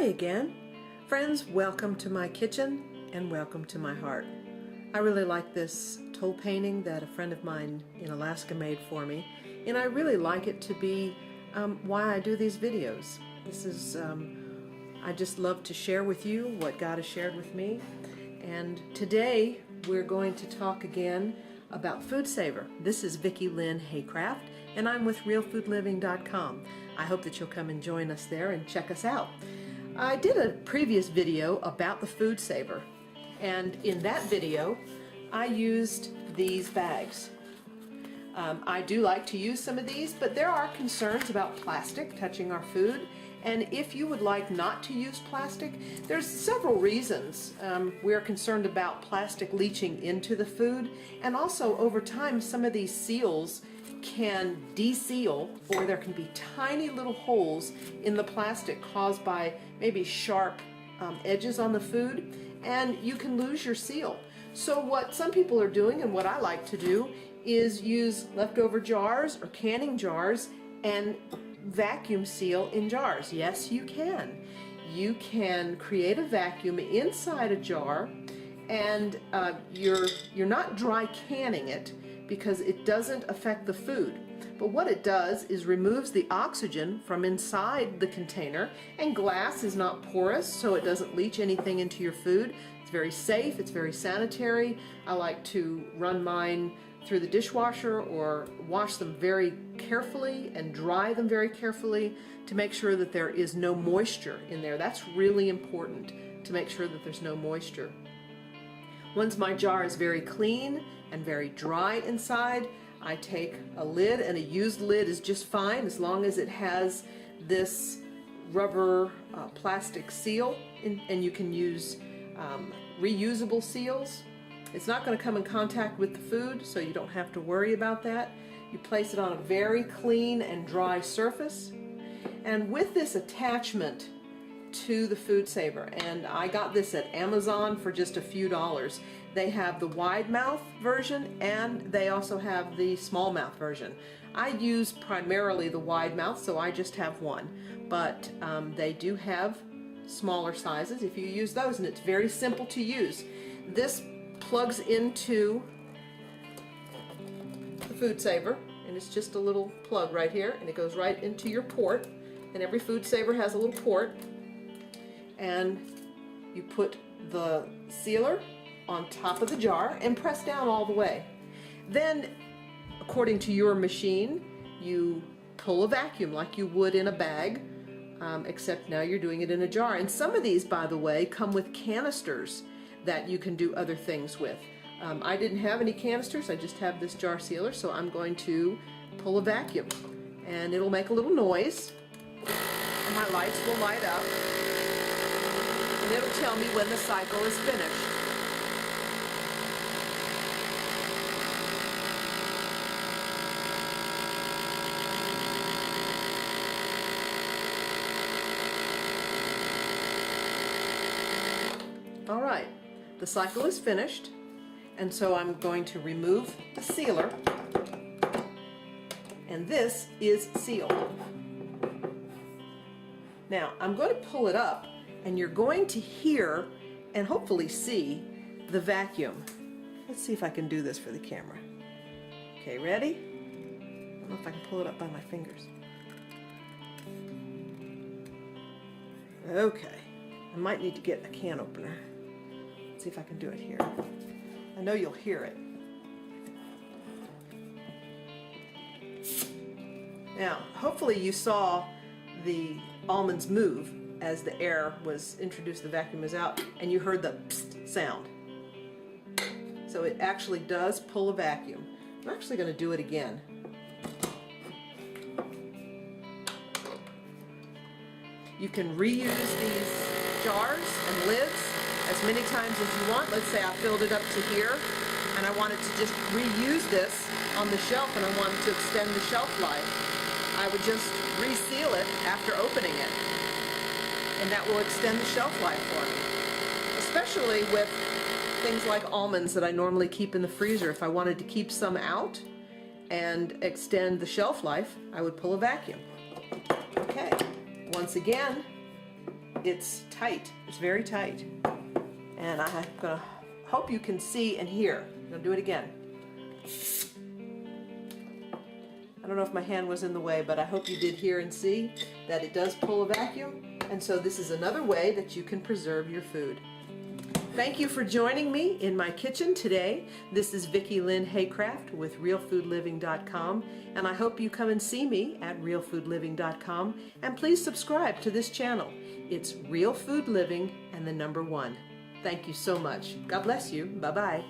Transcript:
again. Friends, welcome to my kitchen and welcome to my heart. I really like this toll painting that a friend of mine in Alaska made for me, and I really like it to be why I do these videos. This is, I just love to share with you what God has shared with me. And today we're going to talk again about Food Saver. This is Vicki Lynn Haycraft, and I'm with RealFoodLiving.com. I hope that you'll come and join us there and check us out. I did a previous video about the Food Saver, and in that video I used these bags. I do like to use some of these, but there are concerns about plastic touching our food, and if you would like not to use plastic, there's several reasons. We're concerned about plastic leaching into the food, and also over time some of these seals can de-seal, or there can be tiny little holes in the plastic caused by maybe sharp edges on the food, and you can lose your seal. So what some people are doing, and what I like to do, is use leftover jars or canning jars and vacuum seal in jars. Yes, you can. You can create a vacuum inside a jar, and you're not dry canning it because it doesn't affect the food. But what it does is removes the oxygen from inside the container, and glass is not porous, so it doesn't leach anything into your food. It's very safe, it's very sanitary. I like to run mine through the dishwasher or wash them very carefully and dry them very carefully to make sure that there is no moisture in there. That's really important, to make sure that there's no moisture. Once my jar is very clean and very dry inside, I take a lid, and a used lid is just fine as long as it has this rubber plastic seal, and you can use reusable seals. It's not going to come in contact with the food, so you don't have to worry about that. You place it on a very clean and dry surface, and with this attachment to the Food Saver, and I got this at Amazon for just a few dollars. They have the wide mouth version, and they also have the small mouth version. I use primarily the wide mouth, so I just have one, but they do have smaller sizes if you use those, and it's very simple to use. This plugs into the Food Saver, and it's just a little plug right here, and it goes right into your port, and every Food Saver has a little port, and you put the sealer on top of the jar and press down all the way. Then, according to your machine, you pull a vacuum like you would in a bag, except now you're doing it in a jar. And some of these, by the way, come with canisters that you can do other things with. I didn't have any canisters, I just have this jar sealer, so I'm going to pull a vacuum, and it'll make a little noise, and my lights will light up, and it'll tell me when the cycle is finished. All right, the cycle is finished, and so I'm going to remove the sealer, and this is sealed. Now I'm going to pull it up, and you're going to hear and hopefully see the vacuum. Let's see if I can do this for the camera. Okay, ready? I don't know if I can pull it up by my fingers. Okay, I might need to get a can opener. Let's see if I can do it here. I know you'll hear it. Now, hopefully you saw the almonds move as the air was introduced, the vacuum is out, and you heard the psst sound. So it actually does pull a vacuum. I'm actually going to do it again. You can reuse these jars and lids as many times as you want. Let's say I filled it up to here, and I wanted to just reuse this on the shelf, and I wanted to extend the shelf life. I would just reseal it after opening it, and that will extend the shelf life for me. Especially with things like almonds that I normally keep in the freezer. If I wanted to keep some out and extend the shelf life, I would pull a vacuum. Okay, once again, it's tight. It's very tight. And I'm going to hope you can see and hear. I'm going to do it again. I don't know if my hand was in the way, but I hope you did hear and see that it does pull a vacuum. And so this is another way that you can preserve your food. Thank you for joining me in my kitchen today. This is Vicki Lynn Haycraft with RealFoodLiving.com, and I hope you come and see me at RealFoodLiving.com, and please subscribe to this channel. It's Real Food Living and the number 1. Thank you so much. God bless you. Bye-bye.